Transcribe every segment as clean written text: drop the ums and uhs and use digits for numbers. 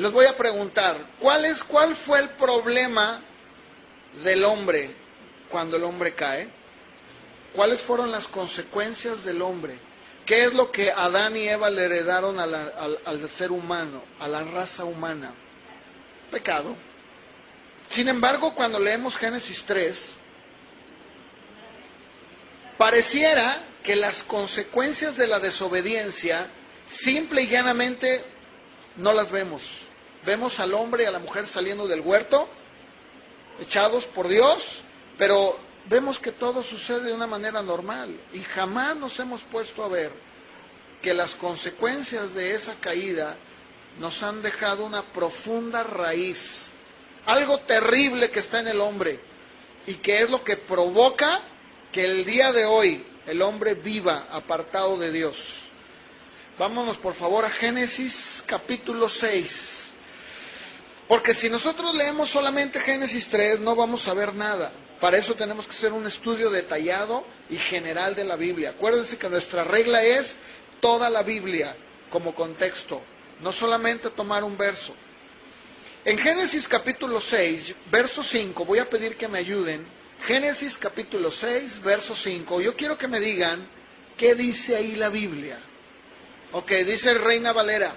Les voy a preguntar, ¿cuál fue el problema del hombre cuando el hombre cae? ¿Cuáles fueron las consecuencias del hombre? ¿Qué es lo que Adán y Eva le heredaron al ser humano, a la raza humana? Pecado. Sin embargo, cuando leemos Génesis 3, pareciera que las consecuencias de la desobediencia simple y llanamente no las vemos. Vemos al hombre y a la mujer saliendo del huerto, echados por Dios, pero vemos que todo sucede de una manera normal y jamás nos hemos puesto a ver que las consecuencias de esa caída nos han dejado una profunda raíz, algo terrible que está en el hombre y que es lo que provoca que el día de hoy el hombre viva apartado de Dios. Vámonos por favor a Génesis capítulo 6. Porque si nosotros leemos solamente Génesis 3, no vamos a ver nada. Para eso tenemos que hacer un estudio detallado y general de la Biblia. Acuérdense que nuestra regla es toda la Biblia como contexto, no solamente tomar un verso. En Génesis capítulo 6, verso 5, voy a pedir que me ayuden. Génesis capítulo 6, verso 5. Yo quiero que me digan qué dice ahí la Biblia. Ok, dice Reina Valera.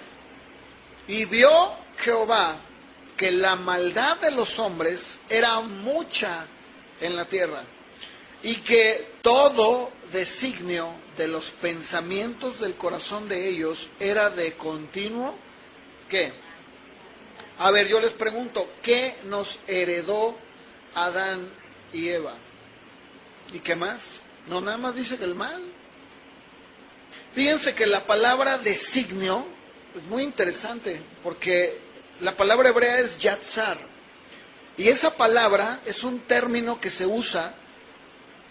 Y vio Jehová que la maldad de los hombres era mucha en la tierra, y que todo designio de los pensamientos del corazón de ellos era de continuo, ¿qué? A ver, yo les pregunto, ¿qué nos heredó Adán y Eva? ¿Y qué más? No, nada más dice que el mal. Fíjense que la palabra designio es muy interesante, porque la palabra hebrea es yatzar, y esa palabra es un término que se usa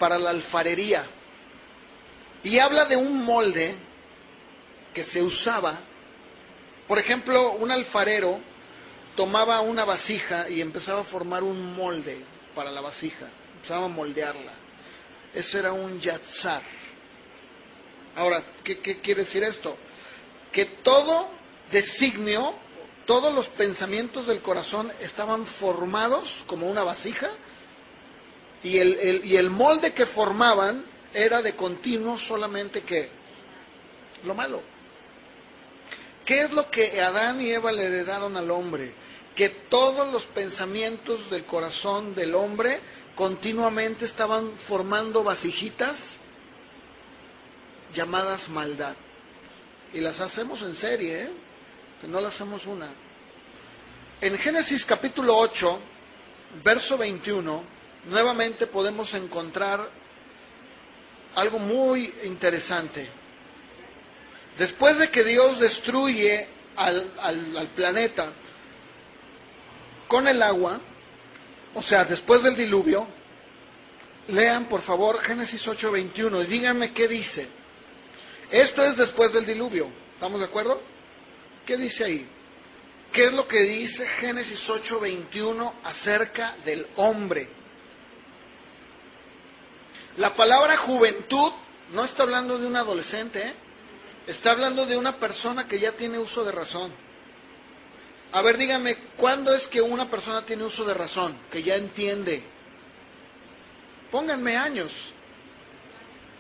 para la alfarería, y habla de un molde que se usaba. Por ejemplo, un alfarero tomaba una vasija y empezaba a formar un molde para la vasija, empezaba a moldearla. Eso era un yatzar. Ahora, ¿qué quiere decir esto? Que todo designio, todos los pensamientos del corazón estaban formados como una vasija, y el molde que formaban era de continuo solamente que lo malo. ¿Qué es lo que Adán y Eva le heredaron al hombre? Que todos los pensamientos del corazón del hombre continuamente estaban formando vasijitas llamadas maldad. Y las hacemos en serie, que no las hacemos una. En Génesis capítulo 8, verso 21, nuevamente podemos encontrar algo muy interesante. Después de que Dios destruye al planeta con el agua, o sea, después del diluvio, lean por favor Génesis 8:21 y díganme qué dice. Esto es después del diluvio, ¿estamos de acuerdo? ¿Qué dice ahí? ¿Qué es lo que dice Génesis 8:21 acerca del hombre? La palabra juventud no está hablando de un adolescente, está hablando de una persona que ya tiene uso de razón. A ver, dígame, ¿cuándo es que una persona tiene uso de razón? Que ya entiende. Pónganme años.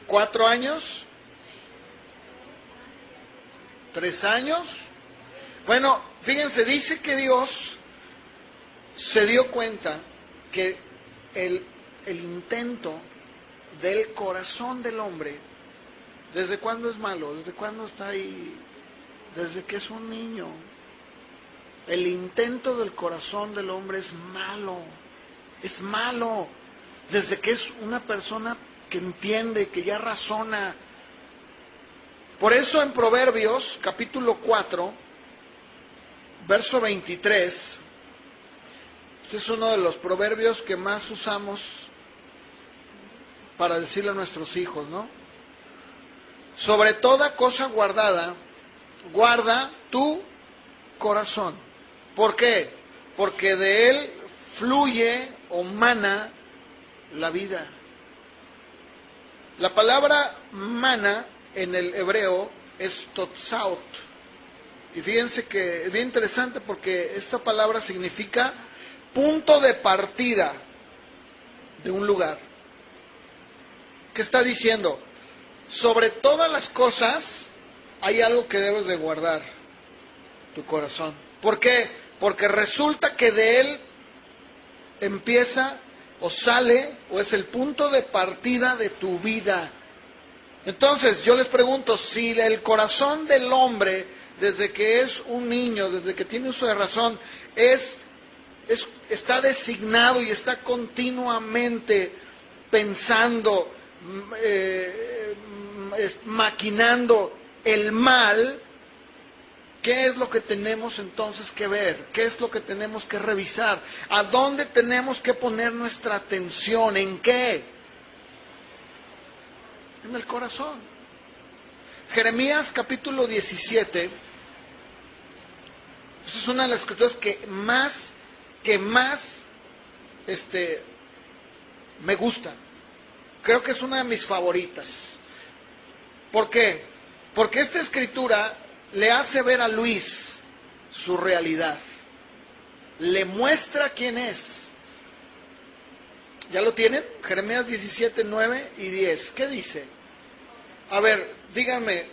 4 años. 3 años. Bueno, fíjense, dice que Dios se dio cuenta que el intento del corazón del hombre, ¿desde cuándo es malo? ¿Desde cuándo está ahí? Desde que es un niño. El intento del corazón del hombre es malo. Es malo. Desde que es una persona que entiende, que ya razona. Por eso en Proverbios, capítulo 4, verso 23, este es uno de los proverbios que más usamos para decirle a nuestros hijos, ¿no? Sobre toda cosa guardada, guarda tu corazón. ¿Por qué? Porque de él fluye o mana la vida. La palabra mana en el hebreo es totsaot. Y fíjense que es bien interesante porque esta palabra significa punto de partida de un lugar. ¿Qué está diciendo? Sobre todas las cosas hay algo que debes de guardar, tu corazón. ¿Por qué? Porque resulta que de él empieza o sale o es el punto de partida de tu vida. Entonces yo les pregunto, si el corazón del hombre, desde que es un niño, desde que tiene uso de razón, está designado y está continuamente pensando, maquinando el mal, ¿qué es lo que tenemos entonces que ver? ¿Qué es lo que tenemos que revisar? ¿A dónde tenemos que poner nuestra atención? ¿En qué? En el corazón. Jeremías capítulo 17, esa es una de las escrituras que más me gustan. Creo que es una de mis favoritas. ¿Por qué? Porque esta escritura le hace ver a Luis su realidad. Le muestra quién es. ¿Ya lo tienen? Jeremías 17, 9 y 10. ¿Qué dice? A ver, díganme,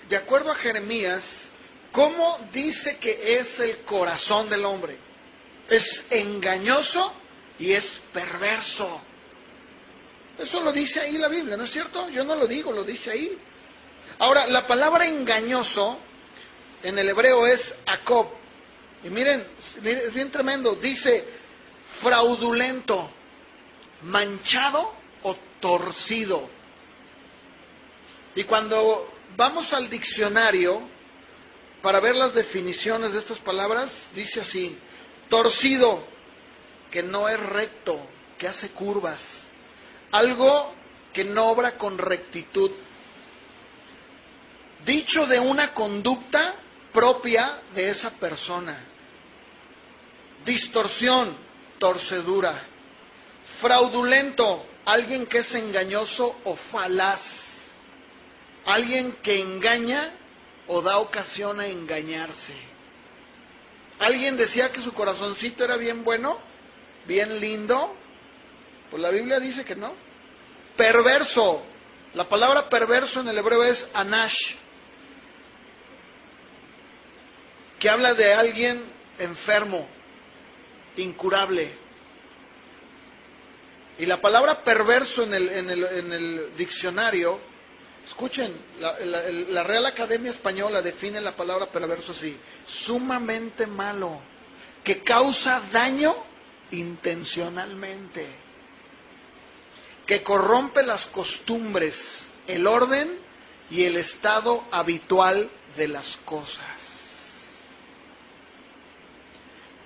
de acuerdo a Jeremías, ¿cómo dice que es el corazón del hombre? Es engañoso y es perverso. Eso lo dice ahí la Biblia, ¿no es cierto? Yo no lo digo, lo dice ahí. Ahora, la palabra engañoso en el hebreo es Jacob. Y miren, es bien tremendo. Dice fraudulento, manchado o torcido. Y cuando vamos al diccionario para ver las definiciones de estas palabras, dice así: torcido, que no es recto, que hace curvas. Algo que no obra con rectitud. Dicho de una conducta propia de esa persona. Distorsión, torcedura. Fraudulento, alguien que es engañoso o falaz. Alguien que engaña o da ocasión a engañarse. Alguien decía que su corazoncito era bien bueno, bien lindo. Pues la Biblia dice que no. Perverso. La palabra perverso en el hebreo es anash, que habla de alguien enfermo, incurable. Y la palabra perverso en el diccionario, escuchen, la Real Academia Española define la palabra perverso así: sumamente malo, que causa daño intencionalmente, que corrompe las costumbres, el orden y el estado habitual de las cosas.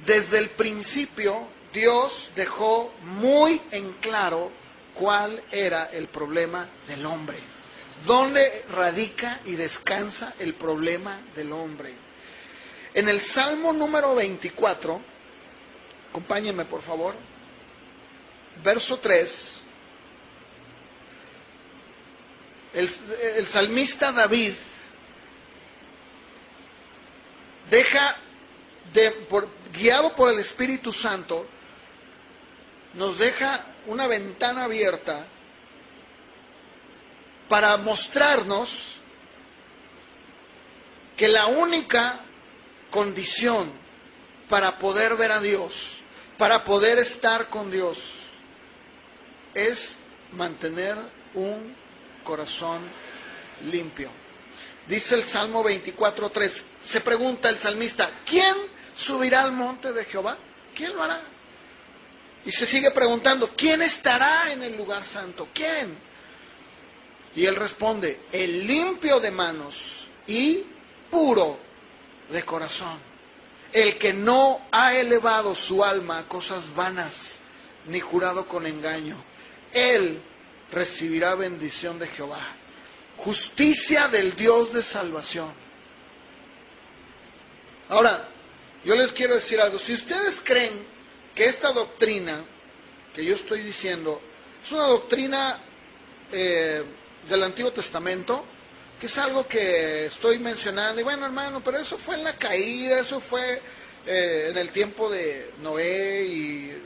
Desde el principio, Dios dejó muy en claro cuál era el problema del hombre. ¿Dónde radica y descansa el problema del hombre? En el Salmo número 24, acompáñenme por favor, verso 3, el salmista David guiado por el Espíritu Santo, nos deja una ventana abierta para mostrarnos que la única condición para poder ver a Dios, para poder estar con Dios, es mantener un corazón limpio. Dice el Salmo 24:3, se pregunta el salmista: ¿quién subirá al monte de Jehová? ¿Quién lo hará? Y se sigue preguntando: ¿quién estará en el lugar santo? ¿Quién? Y él responde: el limpio de manos y puro de corazón, el que no ha elevado su alma a cosas vanas, ni jurado con engaño. Él recibirá bendición de Jehová, justicia del Dios de salvación. Ahora, yo les quiero decir algo. Si ustedes creen que esta doctrina que yo estoy diciendo es una doctrina del Antiguo Testamento, que es algo que estoy mencionando, y bueno, hermano, pero eso fue en la caída, eso fue en el tiempo de Noé y,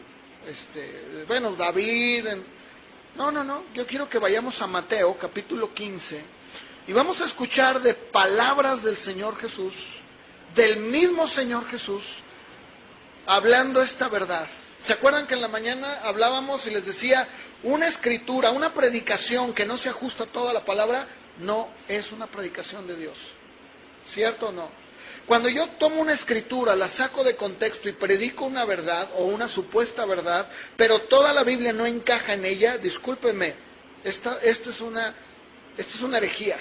bueno, David. No, yo quiero que vayamos a Mateo, capítulo 15, y vamos a escuchar de palabras del Señor Jesús, del mismo Señor Jesús, hablando esta verdad. ¿Se acuerdan que en la mañana hablábamos y les decía, una escritura, una predicación que no se ajusta a toda la palabra, no es una predicación de Dios? ¿Cierto o no? Cuando yo tomo una escritura, la saco de contexto y predico una verdad o una supuesta verdad, pero toda la Biblia no encaja en ella, discúlpenme, esta es una herejía.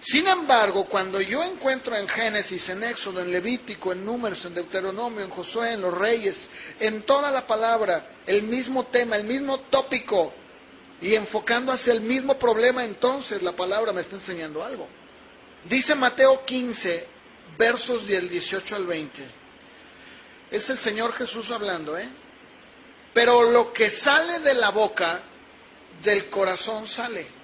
Sin embargo, cuando yo encuentro en Génesis, en Éxodo, en Levítico, en Números, en Deuteronomio, en Josué, en los Reyes, en toda la palabra, el mismo tema, el mismo tópico, y enfocando hacia el mismo problema, entonces la palabra me está enseñando algo. Dice Mateo 15, versos del 18 al 20. Es el Señor Jesús hablando, Pero lo que sale de la boca, del corazón sale.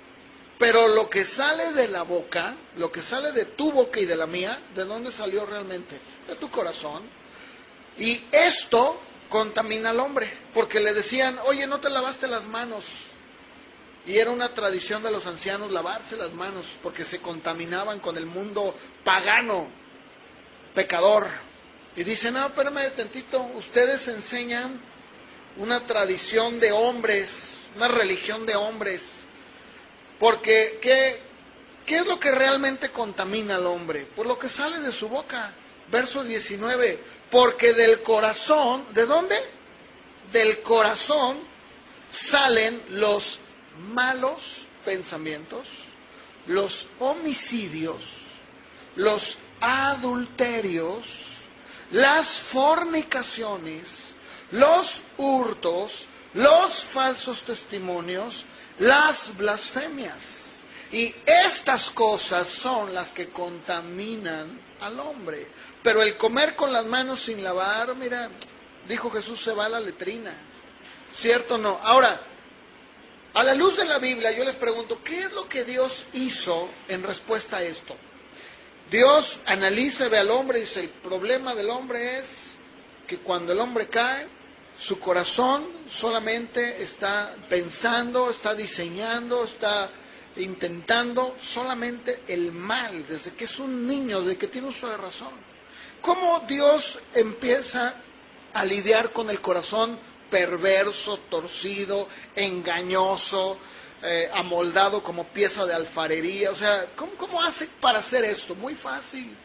Pero lo que sale de la boca, lo que sale de tu boca y de la mía, ¿de dónde salió realmente? De tu corazón. Y esto contamina al hombre, porque le decían, oye, no te lavaste las manos. Y era una tradición de los ancianos lavarse las manos, porque se contaminaban con el mundo pagano, pecador. Y dicen, no, espérame tantito, ustedes enseñan una tradición de hombres, una religión de hombres. Porque, ¿qué es lo que realmente contamina al hombre? Pues lo que sale de su boca. Verso 19, porque del corazón, ¿de dónde? Del corazón salen los malos pensamientos, los homicidios, los adulterios, las fornicaciones, los hurtos, los falsos testimonios, las blasfemias. Y estas cosas son las que contaminan al hombre. Pero el comer con las manos sin lavar, mira, dijo Jesús, se va a la letrina. ¿Cierto o no? Ahora, a la luz de la Biblia, yo les pregunto, ¿qué es lo que Dios hizo en respuesta a esto? Dios analiza, ve al hombre y dice, el problema del hombre es que cuando el hombre cae, su corazón solamente está pensando, está diseñando, está intentando solamente el mal, desde que es un niño, desde que tiene uso de razón. ¿Cómo Dios empieza a lidiar con el corazón perverso, torcido, engañoso, amoldado como pieza de alfarería? O sea, ¿cómo hace para hacer esto? Muy fácil.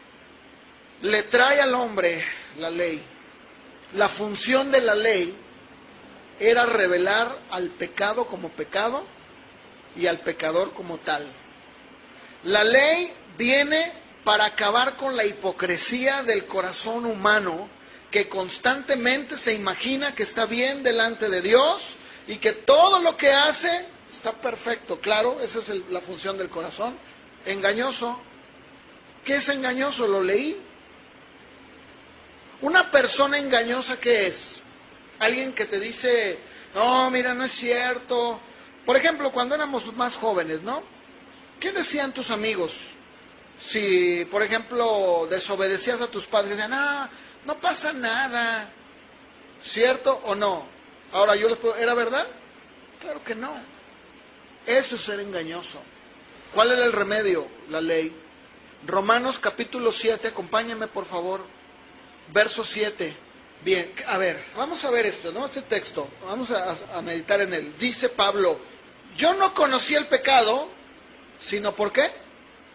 Le trae al hombre la ley. La función de la ley era revelar al pecado como pecado y al pecador como tal. La ley viene para acabar con la hipocresía del corazón humano que constantemente se imagina que está bien delante de Dios y que todo lo que hace está perfecto. Claro, esa es la función del corazón. Engañoso. ¿Qué es engañoso? Lo leí. Una persona engañosa, ¿qué es? Alguien que te dice, no, mira, no es cierto. Por ejemplo, cuando éramos más jóvenes, ¿no? ¿Qué decían tus amigos? Si, por ejemplo, desobedecías a tus padres, decían, no pasa nada. ¿Cierto o no? Ahora yo les pregunto, ¿era verdad? Claro que no. Eso es ser engañoso. ¿Cuál era el remedio? La ley. Romanos capítulo 7, acompáñame por favor. Verso 7. Bien, a ver, vamos a ver esto, ¿no? Este texto, vamos a meditar en él. Dice Pablo, yo no conocí el pecado, sino ¿por qué?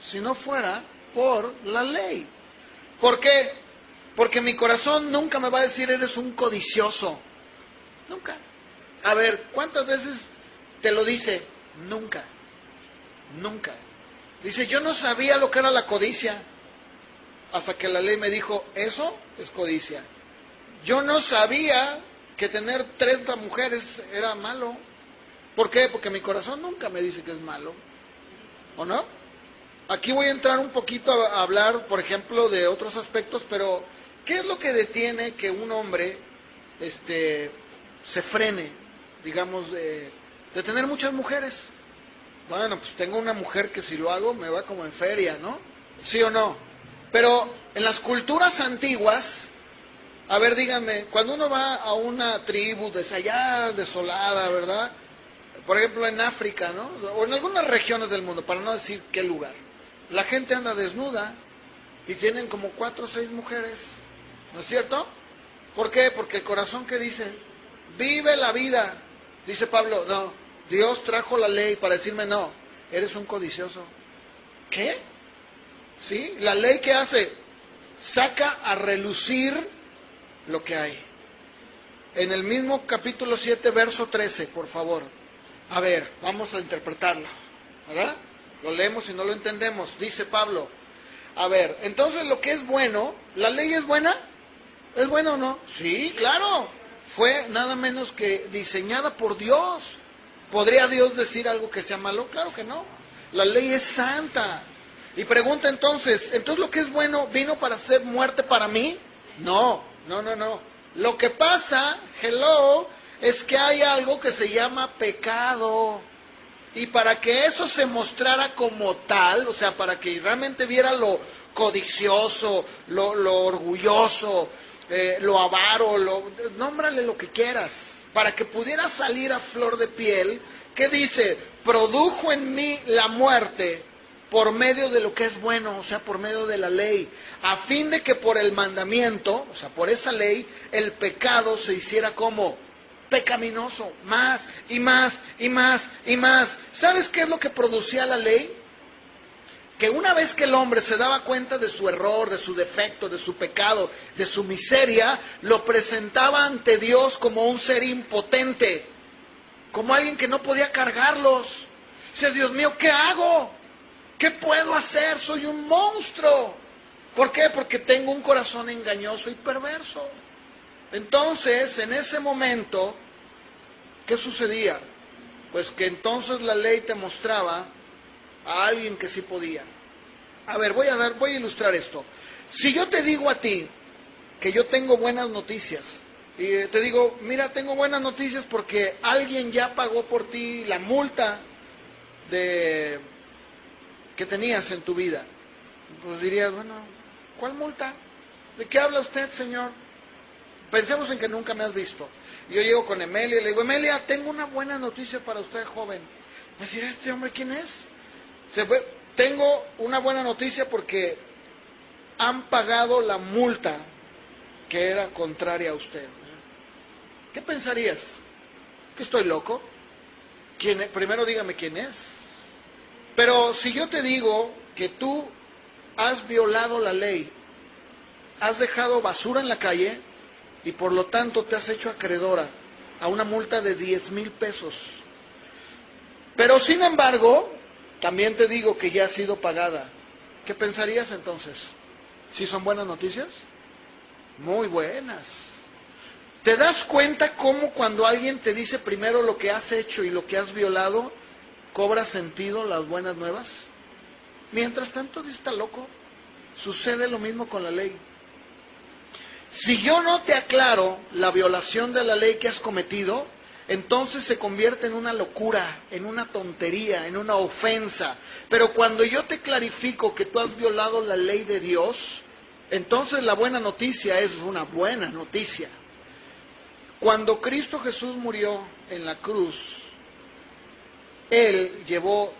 Si no fuera por la ley. ¿Por qué? Porque mi corazón nunca me va a decir, eres un codicioso. Nunca. A ver, ¿cuántas veces te lo dice? Nunca. Nunca. Dice, yo no sabía lo que era la codicia. Hasta que la ley me dijo, eso es codicia. Yo no sabía que tener 30 mujeres era malo. ¿Por qué? Porque mi corazón nunca me dice que es malo. ¿O no? Aquí voy a entrar un poquito a hablar, por ejemplo, de otros aspectos, pero ¿qué es lo que detiene que un hombre se frene, digamos, de tener muchas mujeres? Bueno, pues tengo una mujer que si lo hago me va como en feria, ¿no? ¿Sí o no? Pero en las culturas antiguas, a ver, díganme, cuando uno va a una tribu allá desolada, ¿verdad? Por ejemplo, en África, ¿no? O en algunas regiones del mundo, para no decir qué lugar. La gente anda desnuda y tienen como 4 o 6 mujeres, ¿no es cierto? ¿Por qué? Porque el corazón, ¿qué dice? Vive la vida. Dice Pablo, no, Dios trajo la ley para decirme, no, eres un codicioso. ¿Qué? ¿Sí? La ley, ¿qué hace? Saca a relucir lo que hay. En el mismo capítulo 7, verso 13, por favor. A ver, vamos a interpretarlo, ¿verdad? Lo leemos y no lo entendemos. Dice Pablo, a ver, entonces lo que es bueno, ¿la ley es buena? ¿Es buena o no? Sí, claro. Fue nada menos que diseñada por Dios. ¿Podría Dios decir algo que sea malo? Claro que no. La ley es santa. Y pregunta entonces lo que es bueno vino para hacer muerte para mí? No. Lo que pasa, es que hay algo que se llama pecado. Y para que eso se mostrara como tal, o sea, para que realmente viera lo codicioso, lo orgulloso, lo avaro, nómbrale lo que quieras, para que pudiera salir a flor de piel, ¿qué dice? Produjo en mí la muerte por medio de lo que es bueno, o sea, por medio de la ley, a fin de que por el mandamiento, o sea, por esa ley, el pecado se hiciera como pecaminoso, más y más y más y más. ¿Sabes qué es lo que producía la ley? Que una vez que el hombre se daba cuenta de su error, de su defecto, de su pecado, de su miseria, lo presentaba ante Dios como un ser impotente, como alguien que no podía cargarlos. Dice, Dios mío, ¿qué hago? ¿Qué puedo hacer? Soy un monstruo. ¿Por qué? Porque tengo un corazón engañoso y perverso. Entonces, en ese momento, ¿qué sucedía? Pues que entonces la ley te mostraba a alguien que sí podía. A ver, voy a ilustrar esto. Si yo te digo a ti que yo tengo buenas noticias, y te digo, mira, tengo buenas noticias porque alguien ya pagó por ti la multa que tenías en tu vida, pues dirías, bueno, ¿cuál multa? ¿De qué habla usted, señor? Pensemos en que nunca me has visto. Yo llego con Emelia y le digo, Emelia, tengo una buena noticia para usted, joven. Me dirá, ¿este hombre quién es? Tengo una buena noticia porque han pagado la multa que era contraria a usted. ¿Qué pensarías? ¿Que estoy loco? Primero dígame quién es. Pero si yo te digo que tú has violado la ley, has dejado basura en la calle y por lo tanto te has hecho acreedora a una multa de 10,000 pesos. Pero sin embargo, también te digo que ya ha sido pagada. ¿Qué pensarías entonces? ¿Sí son buenas noticias? Muy buenas. ¿Te das cuenta cómo cuando alguien te dice primero lo que has hecho y lo que has violado, cobra sentido las buenas nuevas? Mientras tanto, está loco. Sucede lo mismo con la ley. Si yo no te aclaro la violación de la ley que has cometido, entonces se convierte en una locura, en una tontería, en una ofensa. Pero cuando yo te clarifico que tú has violado la ley de Dios, entonces la buena noticia es una buena noticia. Cuando Cristo Jesús murió en la cruz, Él llevó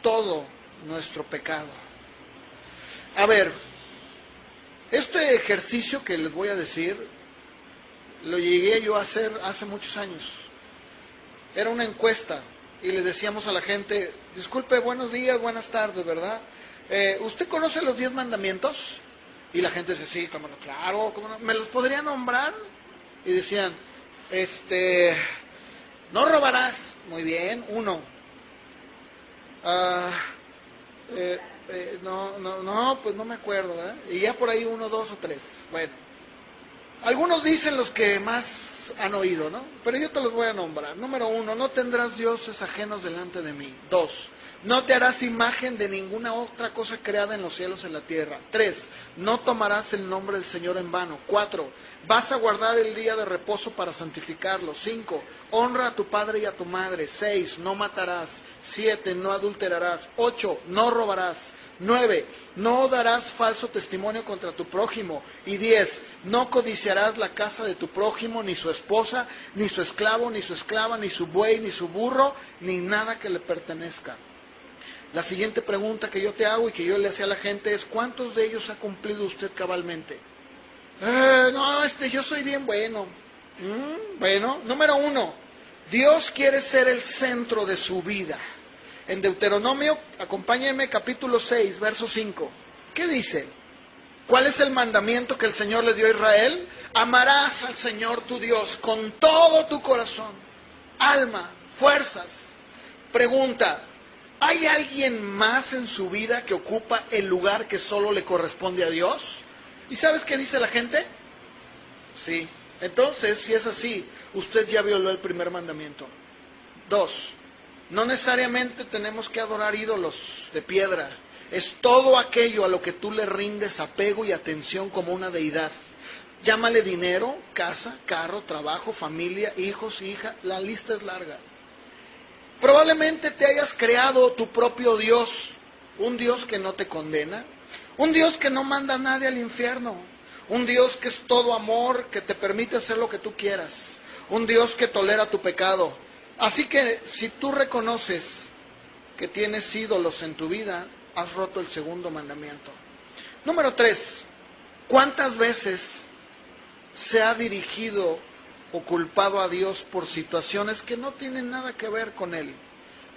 todo nuestro pecado. A ver, este ejercicio que les voy a decir, lo llegué yo a hacer hace muchos años. Era una encuesta y le decíamos a la gente, disculpe, buenos días, buenas tardes, ¿verdad? ¿Usted conoce los 10 mandamientos? Y la gente dice, sí, cómo no, claro, cómo no. ¿Me los podría nombrar? Y decían, no robarás. Muy bien, 1. No, pues no me acuerdo, ¿verdad? Y ya por ahí 1, 2 o 3. Bueno, Algunos dicen los que más han oído, ¿no? Pero yo te los voy a nombrar. Número 1, no tendrás dioses ajenos delante de mí. 2, no te harás imagen de ninguna otra cosa creada en los cielos o en la tierra. 3, no tomarás el nombre del Señor en vano. 4, vas a guardar el día de reposo para santificarlo. 5, honra a tu padre y a tu madre. 6, no matarás. 7, no adulterarás. 8, no robarás. 9, no darás falso testimonio contra tu prójimo. Y 10, no codiciarás la casa de tu prójimo, ni su esposa, ni su esclavo, ni su esclava, ni su buey, ni su burro, ni nada que le pertenezca. La siguiente pregunta que yo te hago y que yo le hacía a la gente es: ¿cuántos de ellos ha cumplido usted cabalmente? No, yo soy bien bueno. Bueno, número 1, Dios quiere ser el centro de su vida. En Deuteronomio, acompáñenme, capítulo 6, verso 5. ¿Qué dice? ¿Cuál es el mandamiento que el Señor le dio a Israel? Amarás al Señor tu Dios con todo tu corazón, alma, fuerzas. Pregunta: ¿hay alguien más en su vida que ocupa el lugar que solo le corresponde a Dios? ¿Y sabes qué dice la gente? Sí. Entonces, si es así, usted ya violó el primer mandamiento. 2, no necesariamente tenemos que adorar ídolos de piedra. Es todo aquello a lo que tú le rindes apego y atención como una deidad. Llámale dinero, casa, carro, trabajo, familia, hijos, hija, la lista es larga. Probablemente te hayas creado tu propio Dios, un Dios que no te condena, un Dios que no manda a nadie al infierno, un Dios que es todo amor, que te permite hacer lo que tú quieras, un Dios que tolera tu pecado. Así que si tú reconoces que tienes ídolos en tu vida, has roto el segundo mandamiento. Número 3, ¿cuántas veces se ha dirigido o culpado a Dios por situaciones que no tienen nada que ver con Él?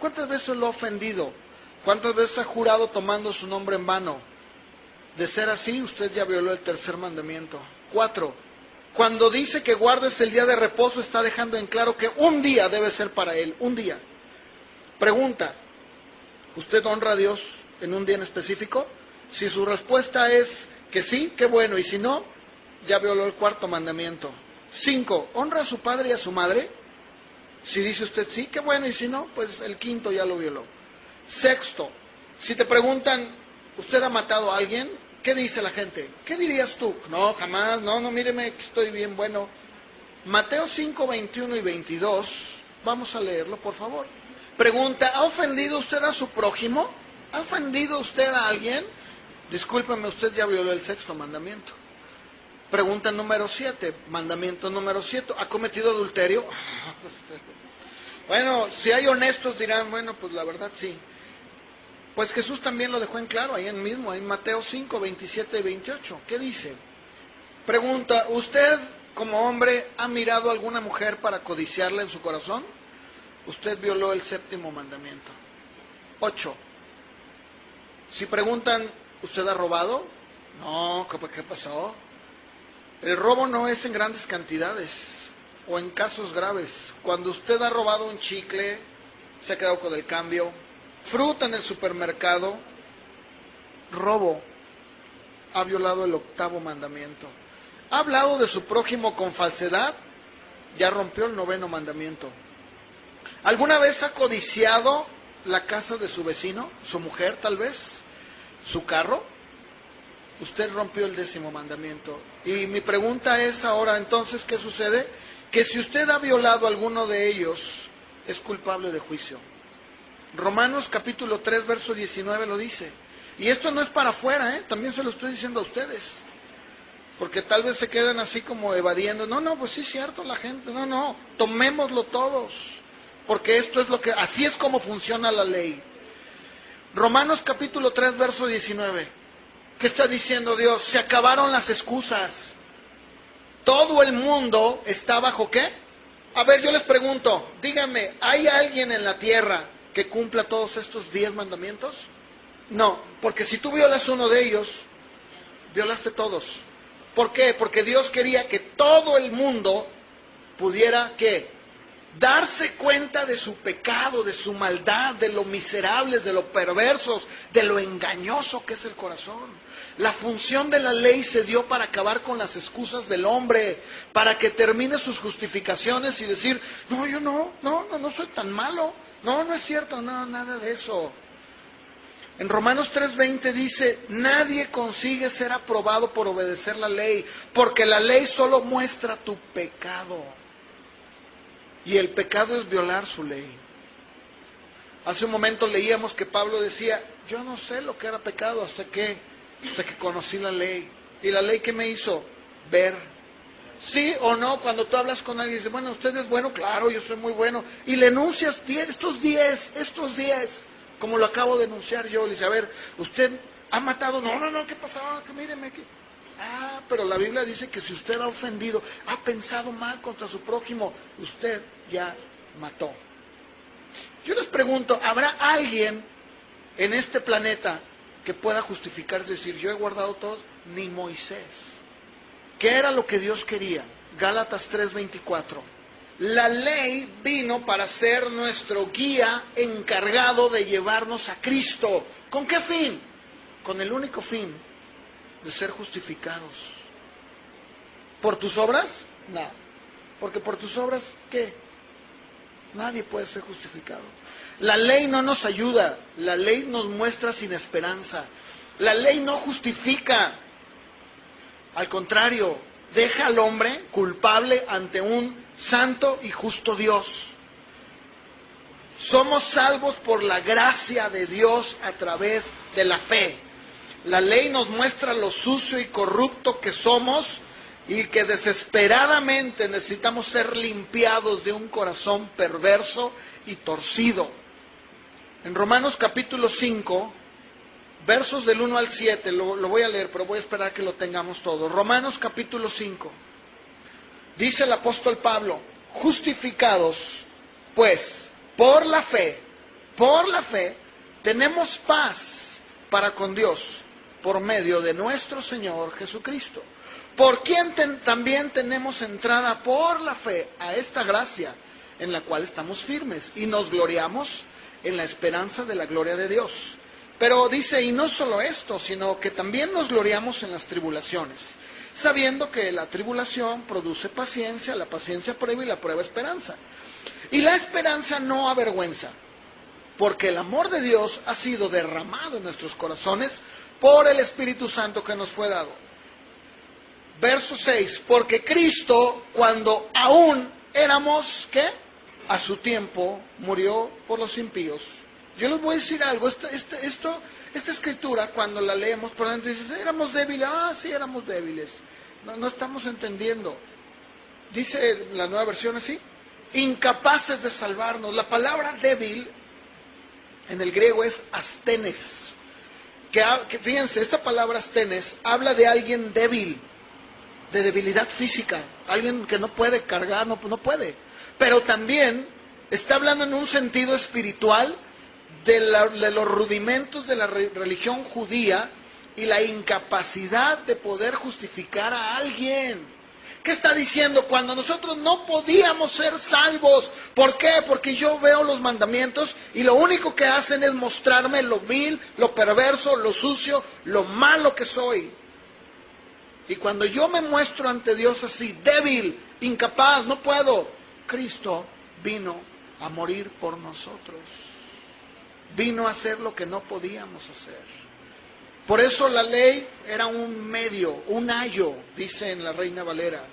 ¿Cuántas veces lo ha ofendido? ¿Cuántas veces ha jurado tomando su nombre en vano? De ser así, usted ya violó el tercer mandamiento. 4, cuando dice que guardes el día de reposo, está dejando en claro que un día debe ser para Él, un día. Pregunta: ¿usted honra a Dios en un día en específico? Si su respuesta es que sí, qué bueno, y si no, ya violó el cuarto mandamiento. 5, ¿honra a su padre y a su madre? Si dice usted sí, qué bueno, y si no, pues el quinto ya lo violó. 6, si te preguntan, ¿usted ha matado a alguien? ¿Qué dice la gente? ¿Qué dirías tú? No, jamás, no, míreme, estoy bien bueno. Mateo 5, 21 y 22, vamos a leerlo, por favor. Pregunta: ¿ha ofendido usted a su prójimo? ¿Ha ofendido usted a alguien? Discúlpeme, usted ya violó el sexto mandamiento. Pregunta número 7, mandamiento número 7, ¿ha cometido adulterio? Bueno, si hay honestos dirán, bueno, pues la verdad sí. Pues Jesús también lo dejó en claro, ahí mismo, en Mateo 5, 27 y 28. ¿Qué dice? Pregunta: ¿usted como hombre ha mirado a alguna mujer para codiciarla en su corazón? Usted violó el séptimo mandamiento. 8, si preguntan, ¿usted ha robado? No, ¿qué pasó? El robo no es en grandes cantidades o en casos graves. Cuando usted ha robado un chicle, se ha quedado con el cambio, fruta en el supermercado, robo, ha violado el octavo mandamiento. Ha hablado de su prójimo con falsedad, ya rompió el noveno mandamiento. ¿Alguna vez ha codiciado la casa de su vecino, su mujer tal vez, su carro? Usted rompió el décimo mandamiento. Y mi pregunta es ahora, entonces, ¿qué sucede? Que si usted ha violado alguno de ellos, es culpable de juicio. Romanos capítulo 3, verso 19 lo dice. Y esto no es para afuera, también se lo estoy diciendo a ustedes. Porque tal vez se quedan así como evadiendo. No, pues sí es cierto la gente. No, tomémoslo todos. Porque esto es así es como funciona la ley. Romanos capítulo 3, verso 19. ¿Qué está diciendo Dios? Se acabaron las excusas. Todo el mundo está bajo ¿qué? A ver, yo les pregunto, díganme, ¿hay alguien en la tierra que cumpla todos estos 10 mandamientos? No, porque si tú violas uno de ellos, violaste todos. ¿Por qué? Porque Dios quería que todo el mundo pudiera ¿qué? Darse cuenta de su pecado, de su maldad, de lo miserables, de lo perversos, de lo engañoso que es el corazón. La función de la ley se dio para acabar con las excusas del hombre, para que termine sus justificaciones y decir, no, yo no soy tan malo, no es cierto, no, nada de eso. En Romanos 3:20 dice, nadie consigue ser aprobado por obedecer la ley, porque la ley solo muestra tu pecado. Y el pecado es violar su ley. Hace un momento leíamos que Pablo decía, yo no sé lo que era pecado hasta que conocí la ley. ¿Y la ley qué me hizo? Ver. ¿Sí o no? Cuando tú hablas con alguien y dices, bueno, usted es bueno, claro, yo soy muy bueno. Y le enuncias estos 10, como lo acabo de enunciar yo. Le dice, a ver, ¿usted ha matado? No, ¿qué pasó? Que míreme aquí. Ah, pero la Biblia dice que si usted ha ofendido, ha pensado mal contra su prójimo, usted ya mató. Yo les pregunto, ¿habrá alguien en este planeta que pueda justificarse y decir, yo he guardado todo? Ni Moisés. ¿Qué era lo que Dios quería? Gálatas 3:24. La ley vino para ser nuestro guía encargado de llevarnos a Cristo. ¿Con qué fin? Con el único fin de ser justificados. ¿Por tus obras? No. Porque por tus obras, ¿qué? Nadie puede ser justificado. La ley no nos ayuda, la ley nos muestra sin esperanza. La ley no justifica. Al contrario, deja al hombre culpable ante un santo y justo Dios. Somos salvos por la gracia de Dios a través de la fe. La ley nos muestra lo sucio y corrupto que somos y que desesperadamente necesitamos ser limpiados de un corazón perverso y torcido. En Romanos capítulo 5, versos del 1 al 7, lo voy a leer, pero voy a esperar que lo tengamos todo. Romanos capítulo 5, dice el apóstol Pablo, justificados, pues, por la fe, tenemos paz para con Dios, por medio de nuestro Señor Jesucristo, por quien también tenemos entrada por la fe a esta gracia, en la cual estamos firmes, y nos gloriamos en la esperanza de la gloria de Dios. Pero dice, y no solo esto, sino que también nos gloriamos en las tribulaciones, sabiendo que la tribulación produce paciencia, la paciencia prueba y la prueba esperanza. Y la esperanza no avergüenza, porque el amor de Dios ha sido derramado en nuestros corazones por el Espíritu Santo que nos fue dado. Verso 6, porque Cristo, cuando aún éramos, ¿qué? A su tiempo murió por los impíos. Yo les voy a decir algo, esta escritura cuando la leemos, por ejemplo, dice, éramos débiles, sí éramos débiles, no estamos entendiendo. Dice la nueva versión así, incapaces de salvarnos. La palabra débil en el griego es astenes, que fíjense, esta palabra astenes habla de alguien débil, de debilidad física, alguien que no puede cargar, no puede, pero también está hablando en un sentido espiritual de los rudimentos de la religión judía y la incapacidad de poder justificar a alguien. ¿Qué está diciendo? Cuando nosotros no podíamos ser salvos. ¿Por qué? Porque yo veo los mandamientos y lo único que hacen es mostrarme lo vil, lo perverso, lo sucio, lo malo que soy. Y cuando yo me muestro ante Dios así, débil, incapaz, no puedo, Cristo vino a morir por nosotros. Vino a hacer lo que no podíamos hacer. Por eso la ley era un medio, un ayo, dice en la Reina Valera.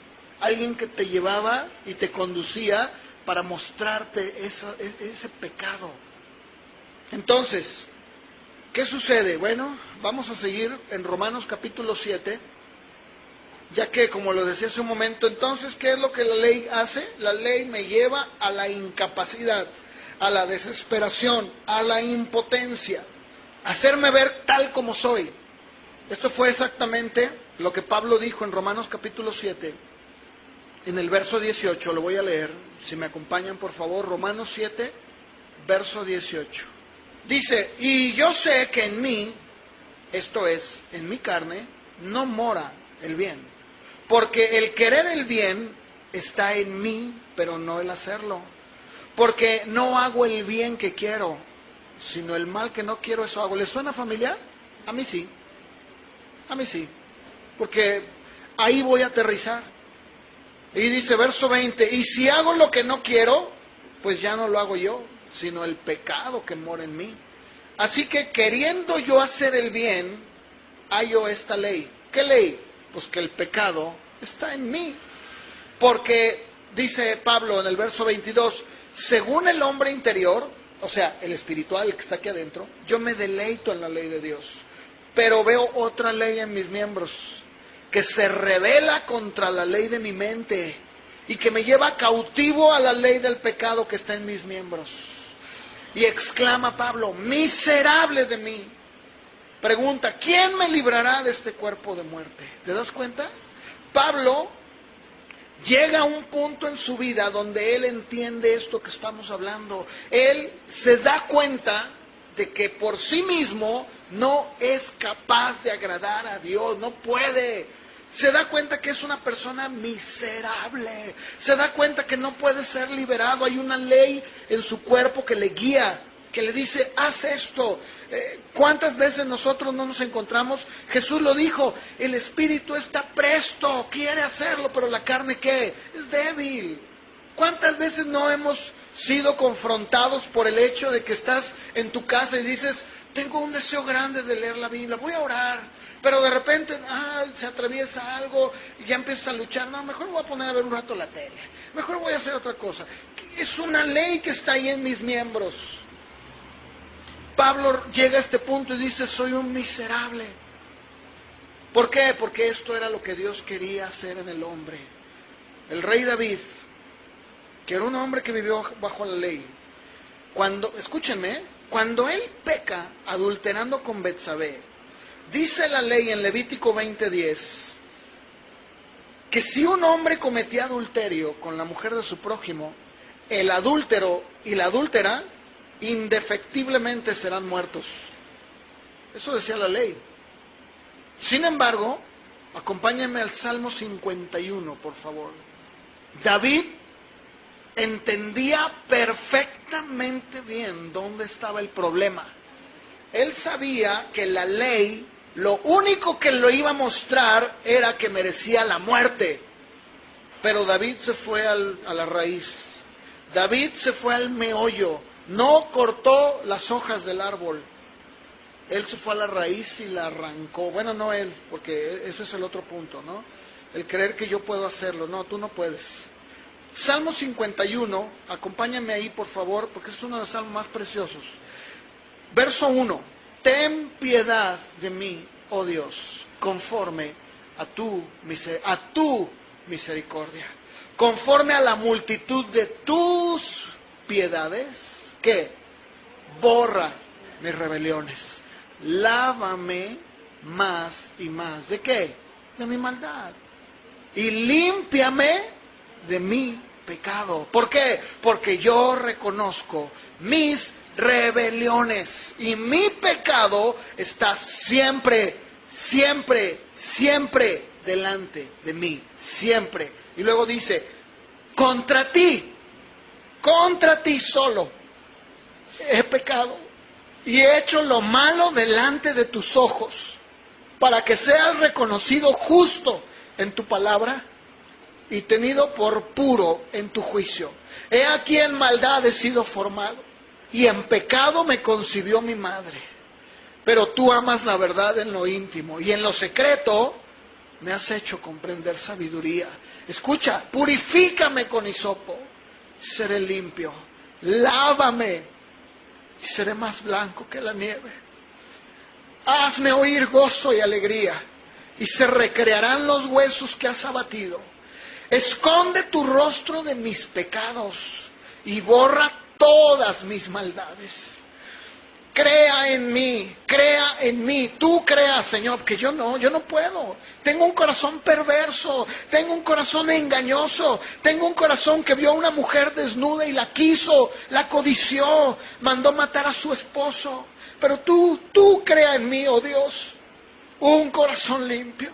Alguien que te llevaba y te conducía para mostrarte ese pecado. Entonces, ¿qué sucede? Bueno, vamos a seguir en Romanos capítulo 7, ya que, como lo decía hace un momento, entonces, ¿qué es lo que la ley hace? La ley me lleva a la incapacidad, a la desesperación, a la impotencia, hacerme ver tal como soy. Esto fue exactamente lo que Pablo dijo en Romanos capítulo 7, en el verso 18, lo voy a leer, si me acompañan por favor, Romanos 7, verso 18. Dice, y yo sé que en mí, esto es, en mi carne, no mora el bien, porque el querer el bien está en mí, pero no el hacerlo. Porque no hago el bien que quiero, sino el mal que no quiero, eso hago. ¿Les suena familiar? A mí sí. A mí sí, porque ahí voy a aterrizar. Y dice verso 20, y si hago lo que no quiero, pues ya no lo hago yo, sino el pecado que mora en mí. Así que queriendo yo hacer el bien, hallo esta ley. ¿Qué ley? Pues que el pecado está en mí. Porque, dice Pablo en el verso 22, según el hombre interior, o sea, el espiritual, el que está aquí adentro, yo me deleito en la ley de Dios. Pero veo otra ley en mis miembros, que se rebela contra la ley de mi mente y que me lleva cautivo a la ley del pecado que está en mis miembros. Y exclama Pablo, miserable de mí. Pregunta, ¿quién me librará de este cuerpo de muerte? ¿Te das cuenta? Pablo llega a un punto en su vida donde él entiende esto que estamos hablando. Él se da cuenta de que por sí mismo no es capaz de agradar a Dios, no puede. Se da cuenta que es una persona miserable, se da cuenta que no puede ser liberado. Hay una ley en su cuerpo que le guía, que le dice, haz esto. ¿Cuántas veces nosotros no nos encontramos? Jesús lo dijo, el espíritu está presto, quiere hacerlo, pero la carne ¿qué? Es débil. ¿Cuántas veces no hemos sido confrontados por el hecho de que estás en tu casa y dices, tengo un deseo grande de leer la Biblia, voy a orar, pero de repente se atraviesa algo y ya empiezas a luchar, no, mejor me voy a poner a ver un rato la tele, mejor voy a hacer otra cosa. Es una ley que está ahí en mis miembros. Pablo llega a este punto y dice, soy un miserable. ¿Por qué? Porque esto era lo que Dios quería hacer en el hombre. El rey David, que era un hombre que vivió bajo la ley, escúchenme, cuando él peca adulterando con Betsabé, dice la ley en Levítico 20:10, que si un hombre cometía adulterio con la mujer de su prójimo, el adúltero y la adúltera indefectiblemente serán muertos. Eso decía la ley. Sin embargo, acompáñenme al Salmo 51, por favor. David entendía perfectamente bien dónde estaba el problema. Él sabía que la ley, lo único que lo iba a mostrar era que merecía la muerte. Pero David se fue a la raíz. David se fue al meollo. No cortó las hojas del árbol. Él se fue a la raíz y la arrancó. Bueno, no él, porque ese es el otro punto, ¿no? El creer que yo puedo hacerlo. No, tú no puedes. Salmo 51, acompáñame ahí por favor, porque es uno de los salmos más preciosos. Verso 1, ten piedad de mí, oh Dios, conforme a tu misericordia, conforme a la multitud de tus piedades, que borra mis rebeliones, lávame más y más. ¿De qué? De mi maldad. Y límpiame de mi pecado. ¿Por qué? Porque yo reconozco mis rebeliones y mi pecado está siempre, siempre, siempre delante de mí, siempre. Y luego dice, contra ti solo he pecado y he hecho lo malo delante de tus ojos, para que seas reconocido justo en tu palabra y tenido por puro en tu juicio. He aquí en maldad he sido formado, y en pecado me concibió mi madre. Pero tú amas la verdad en lo íntimo, y en lo secreto me has hecho comprender sabiduría. Escucha, purifícame con hisopo, y seré limpio. Lávame, y seré más blanco que la nieve. Hazme oír gozo y alegría, y se recrearán los huesos que has abatido. Esconde tu rostro de mis pecados y borra todas mis maldades. Crea en mí, tú creas, Señor, porque yo no puedo. Tengo un corazón perverso, tengo un corazón engañoso, tengo un corazón que vio a una mujer desnuda y la quiso, la codició, mandó matar a su esposo. Pero tú crea en mí, oh Dios, un corazón limpio.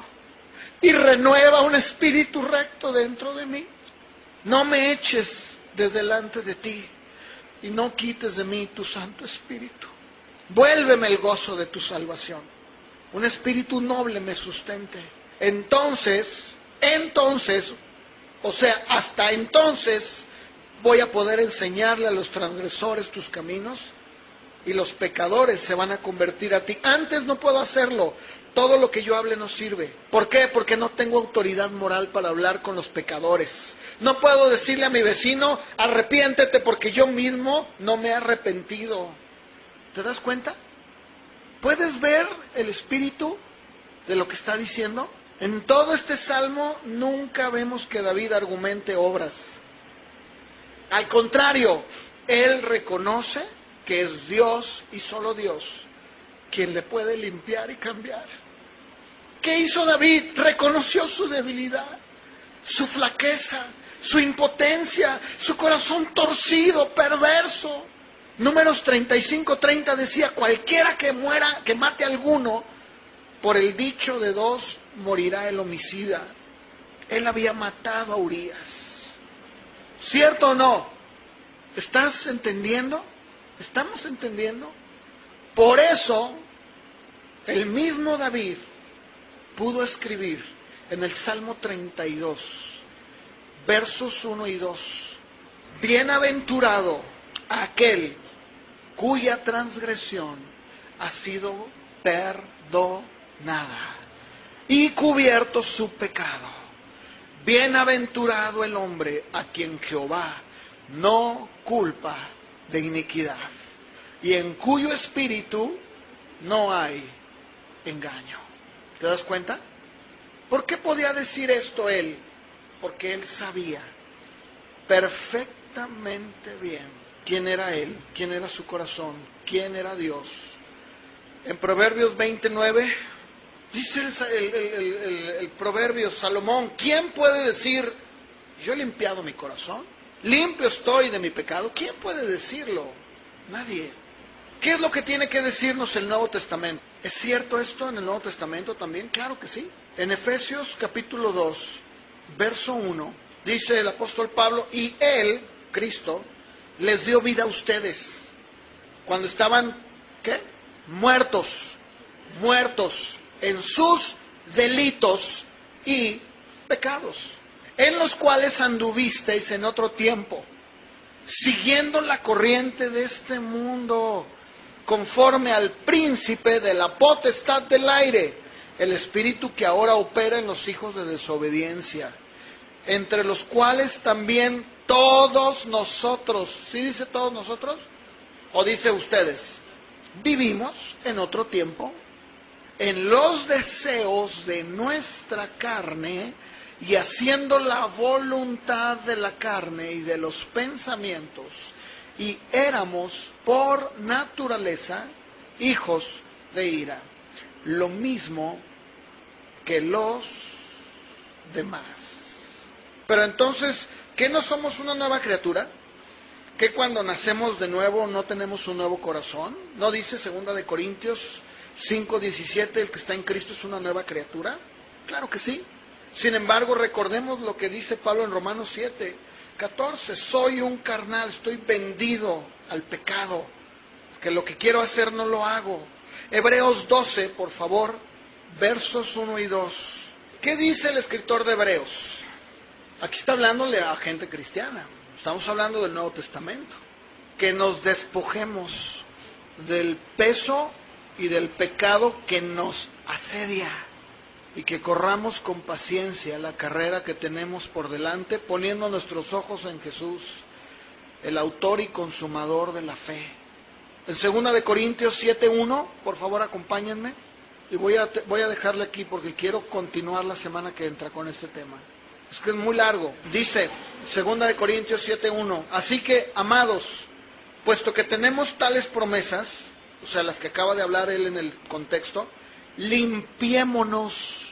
Y renueva un espíritu recto dentro de mí. No me eches de delante de ti y no quites de mí tu Santo Espíritu. Vuélveme el gozo de tu salvación un espíritu noble me sustente. Entonces, o sea, hasta entonces voy a poder enseñarle a los transgresores tus caminos y los pecadores se van a convertir a ti. Antes no puedo hacerlo. Todo lo que yo hable no sirve. ¿Por qué? Porque no tengo autoridad moral para hablar con los pecadores. No puedo decirle a mi vecino, arrepiéntete, porque yo mismo no me he arrepentido. ¿Te das cuenta? ¿Puedes ver el espíritu de lo que está diciendo? En todo este salmo nunca vemos que David argumente obras. Al contrario, él reconoce que es Dios y solo Dios quien le puede limpiar y cambiar. ¿Qué hizo David? Reconoció su debilidad, su flaqueza, su impotencia, su corazón torcido, perverso. Números 35:30 decía, cualquiera que muera, que mate a alguno, por el dicho de dos morirá el homicida. Él había matado a Urías. ¿Cierto o no? ¿Estás entendiendo? ¿Estamos entendiendo? Por eso, el mismo David pudo escribir en el Salmo 32, versos 1 y 2, bienaventurado aquel cuya transgresión ha sido perdonada y cubierto su pecado. Bienaventurado el hombre a quien Jehová no culpa de iniquidad y en cuyo espíritu no hay engaño. ¿Te das cuenta? ¿Por qué podía decir esto él? Porque él sabía perfectamente bien quién era él, quién era su corazón, quién era Dios. En Proverbios 29, dice el proverbio Salomón, ¿quién puede decir, yo he limpiado mi corazón? Limpio estoy de mi pecado. ¿Quién puede decirlo? Nadie. ¿Qué es lo que tiene que decirnos el Nuevo Testamento? ¿Es cierto esto en el Nuevo Testamento también? Claro que sí. En Efesios capítulo 2, verso 1, dice el apóstol Pablo, y Él, Cristo, les dio vida a ustedes cuando estaban, ¿qué? Muertos en sus delitos y pecados, en los cuales anduvisteis en otro tiempo, siguiendo la corriente de este mundo, conforme al príncipe de la potestad del aire, el espíritu que ahora opera en los hijos de desobediencia, entre los cuales también todos nosotros, ¿sí dice todos nosotros? ¿O dice ustedes? Vivimos en otro tiempo, en los deseos de nuestra carne, y haciendo la voluntad de la carne y de los pensamientos, y éramos por naturaleza hijos de ira, lo mismo que los demás. Pero entonces, ¿qué no somos una nueva criatura? ¿Que cuando nacemos de nuevo no tenemos un nuevo corazón? ¿No dice 2 Corintios 5:17, el que está en Cristo es una nueva criatura? Claro que sí. Sin embargo, recordemos lo que dice Pablo en Romanos 7:14, soy un carnal, estoy vendido al pecado, que lo que quiero hacer no lo hago. Hebreos 12, por favor, versos 1 y 2. ¿Qué dice el escritor de Hebreos? Aquí está hablándole a gente cristiana, estamos hablando del Nuevo Testamento. Que nos despojemos del peso y del pecado que nos asedia, y que corramos con paciencia la carrera que tenemos por delante, poniendo nuestros ojos en Jesús, el autor y consumador de la fe. En 2 Corintios 7:1, por favor acompáñenme, y voy a dejarle aquí porque quiero continuar la semana que entra con este tema. Es que es muy largo. Dice 2 Corintios 7:1, así que, amados, puesto que tenemos tales promesas, o sea, las que acaba de hablar él en el contexto, limpiémonos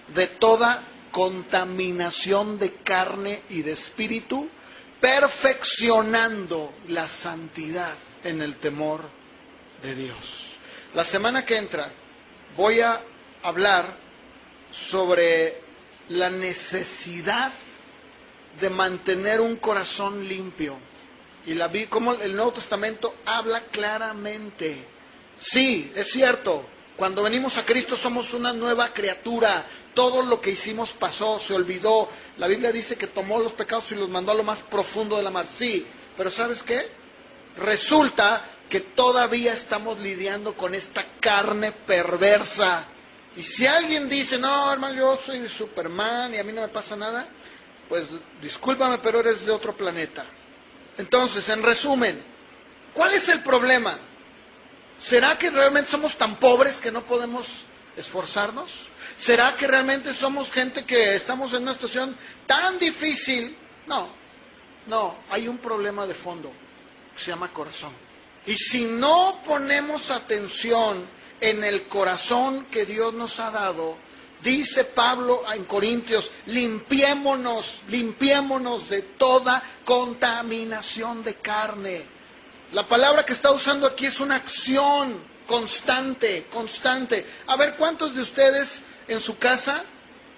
de toda contaminación de carne y de espíritu, perfeccionando la santidad en el temor de Dios. La semana que entra voy a hablar sobre la necesidad de mantener un corazón limpio. Y cómo el Nuevo Testamento habla claramente Sí, es cierto. Cuando venimos a Cristo somos una nueva criatura. Todo lo que hicimos pasó, se olvidó. La Biblia dice que tomó los pecados y los mandó a lo más profundo de la mar. Sí, pero ¿sabes qué? Resulta que todavía estamos lidiando con esta carne perversa. Y si alguien dice, no, hermano, yo soy Superman y a mí no me pasa nada, pues discúlpame, pero eres de otro planeta. Entonces, en resumen, ¿cuál es el problema? ¿Será que realmente somos tan pobres que no podemos esforzarnos? ¿Será que realmente somos gente que estamos en una situación tan difícil? No, hay un problema de fondo, que se llama corazón. Y si no ponemos atención en el corazón que Dios nos ha dado, dice Pablo en Corintios, limpiémonos de toda contaminación de carne. La palabra que está usando aquí es una acción constante. A ver, ¿cuántos de ustedes en su casa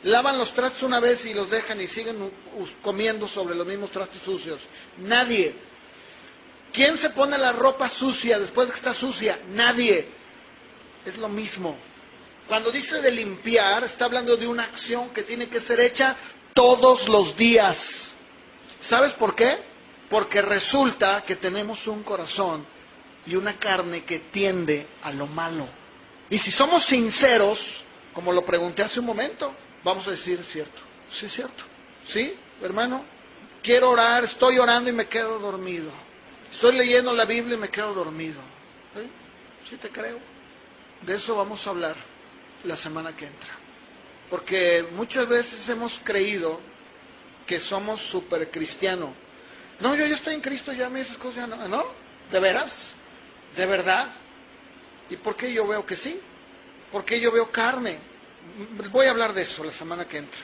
lavan los trastos una vez y los dejan y siguen comiendo sobre los mismos trastos sucios? Nadie. ¿Quién se pone la ropa sucia después de que está sucia? Nadie. Es lo mismo. Cuando dice de limpiar, está hablando de una acción que tiene que ser hecha todos los días. ¿Sabes por qué? Porque resulta que tenemos un corazón y una carne que tiende a lo malo. Y si somos sinceros, como lo pregunté hace un momento, vamos a decir, es cierto. Sí, es cierto. ¿Sí, hermano? Quiero orar, estoy orando y me quedo dormido. Estoy leyendo la Biblia y me quedo dormido. ¿Sí? Sí te creo. De eso vamos a hablar la semana que entra. Porque muchas veces hemos creído que somos súper cristianos. No, yo estoy en Cristo, ya me esas cosas ya no. ¿No? ¿De veras? ¿De verdad? ¿Y por qué yo veo que sí? ¿Por qué yo veo carne? Voy a hablar de eso la semana que entra.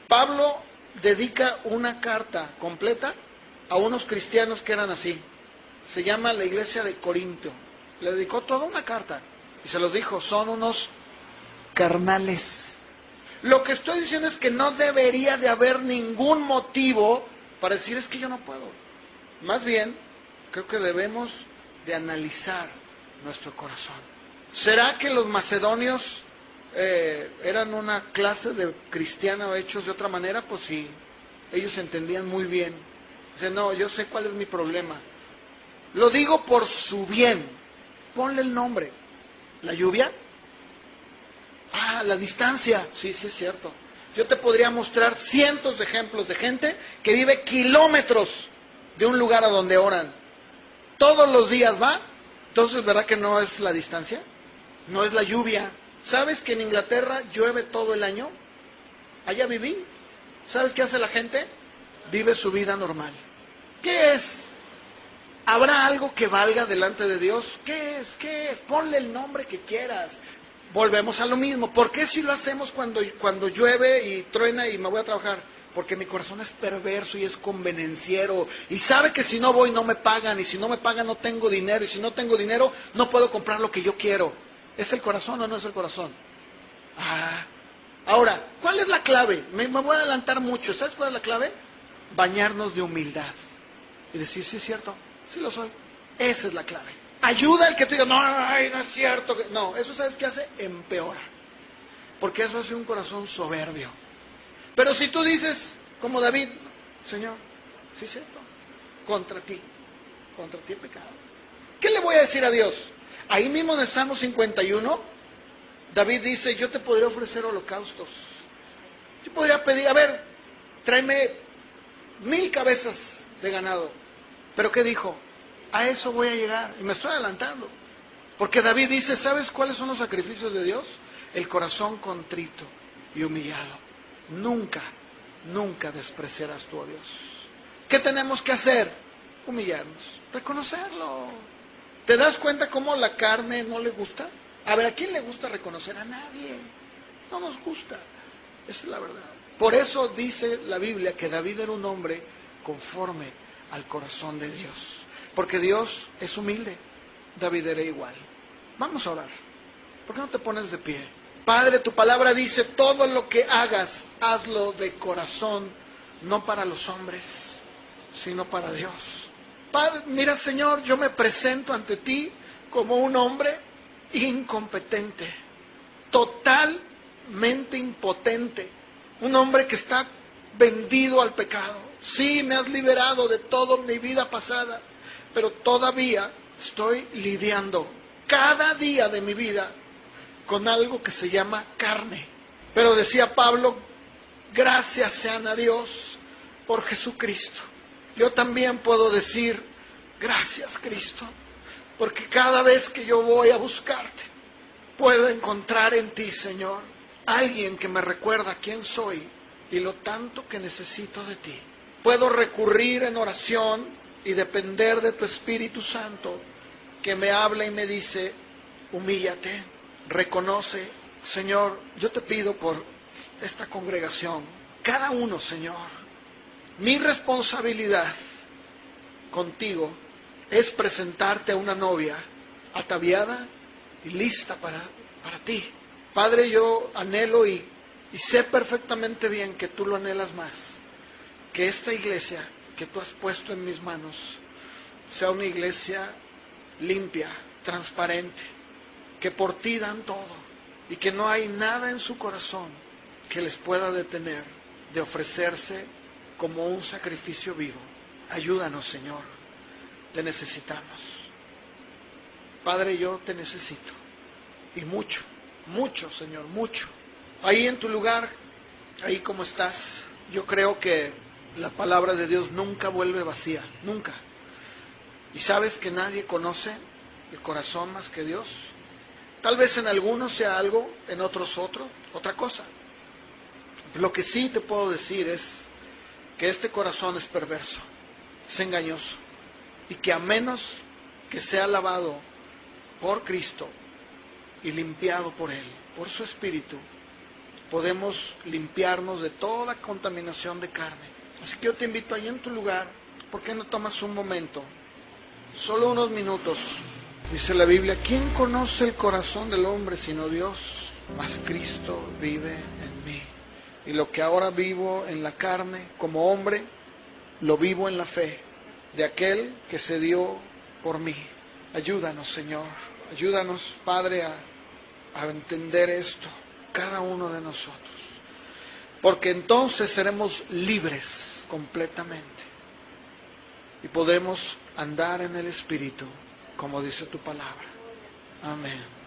Pablo dedica una carta completa a unos cristianos que eran así. Se llama la iglesia de Corinto. Le dedicó toda una carta. Y se los dijo, son unos carnales. Lo que estoy diciendo es que no debería de haber ningún motivo para decir es que yo no puedo. Más bien, creo que debemos de analizar nuestro corazón. ¿Será que los macedonios eran una clase de cristiana hechos de otra manera? Pues sí, ellos entendían muy bien. Dicen, no, yo sé cuál es mi problema. Lo digo por su bien. Ponle el nombre. ¿La lluvia? La distancia. Sí, es cierto. Yo te podría mostrar cientos de ejemplos de gente que vive kilómetros de un lugar a donde oran. Todos los días va. Entonces, ¿verdad que no es la distancia? No es la lluvia. ¿Sabes que en Inglaterra llueve todo el año? Allá viví. ¿Sabes qué hace la gente? Vive su vida normal. ¿Qué es? ¿Habrá algo que valga delante de Dios? ¿Qué es? Ponle el nombre que quieras. Volvemos a lo mismo. ¿Por qué si lo hacemos cuando llueve y truena y me voy a trabajar? Porque mi corazón es perverso y es convenenciero. Y sabe que si no voy no me pagan. Y si no me pagan no tengo dinero. Y si no tengo dinero no puedo comprar lo que yo quiero. ¿Es el corazón o no es el corazón? Ahora, ¿cuál es la clave? Me voy a adelantar mucho. ¿Sabes cuál es la clave? Bañarnos de humildad. Y decir, sí es cierto, sí lo soy. Esa es la clave. Ayuda al que tú digas, no es cierto. No, eso ¿sabes qué hace? Empeora. Porque eso hace un corazón soberbio. Pero si tú dices, como David, Señor, sí es cierto, contra ti he pecado. ¿Qué le voy a decir a Dios? Ahí mismo en el Salmo 51, David dice, yo te podría ofrecer holocaustos. Yo podría pedir, a ver, tráeme 1000 cabezas de ganado. ¿Pero qué dijo? A eso voy a llegar. Y me estoy adelantando. Porque David dice, ¿sabes cuáles son los sacrificios de Dios? El corazón contrito y humillado. Nunca despreciarás tú a Dios. ¿Qué tenemos que hacer? Humillarnos, reconocerlo. ¿Te das cuenta cómo la carne no le gusta? A ver, ¿a quién le gusta reconocer? A nadie. No nos gusta. Esa es la verdad. Por eso dice la Biblia que David era un hombre conforme al corazón de Dios. Porque Dios es humilde. David era igual. Vamos a orar. ¿Por qué no te pones de pie? Padre, tu palabra dice, todo lo que hagas, hazlo de corazón, no para los hombres, sino para Dios. Padre, mira, Señor, yo me presento ante ti como un hombre incompetente, totalmente impotente, un hombre que está vendido al pecado. Sí, me has liberado de toda mi vida pasada, pero todavía estoy lidiando cada día de mi vida con algo que se llama carne. Pero decía Pablo, gracias sean a Dios por Jesucristo. Yo también puedo decir, gracias Cristo, porque cada vez que yo voy a buscarte, puedo encontrar en ti, Señor, alguien que me recuerda quién soy y lo tanto que necesito de ti. Puedo recurrir en oración y depender de tu Espíritu Santo, que me habla y me dice, humíllate, reconoce. Señor, yo te pido por esta congregación, cada uno, Señor, mi responsabilidad contigo es presentarte a una novia ataviada y lista para ti. Padre, yo anhelo y sé perfectamente bien que tú lo anhelas más, que esta iglesia que tú has puesto en mis manos sea una iglesia limpia, transparente, que por ti dan todo y que no hay nada en su corazón que les pueda detener de ofrecerse como un sacrificio vivo. Ayúdanos, Señor, te necesitamos. Padre, yo te necesito, y mucho, mucho, Señor, mucho. Ahí en tu lugar, ahí como estás, yo creo que la palabra de Dios nunca vuelve vacía, nunca. Y sabes que nadie conoce el corazón más que Dios. Tal vez en algunos sea algo, en otros otra cosa. Lo que sí te puedo decir es que este corazón es perverso, es engañoso, y que a menos que sea lavado por Cristo y limpiado por Él, por su Espíritu, podemos limpiarnos de toda contaminación de carne. Así que yo te invito ahí en tu lugar, ¿por qué no tomas un momento? Solo unos minutos. Dice la Biblia, ¿quién conoce el corazón del hombre sino Dios? Mas Cristo vive en mí. Y lo que ahora vivo en la carne como hombre, lo vivo en la fe de aquel que se dio por mí. Ayúdanos, Señor. Ayúdanos, Padre, a entender esto, cada uno de nosotros. Porque entonces seremos libres completamente. Y podremos andar en el Espíritu, como dice tu palabra. Amén.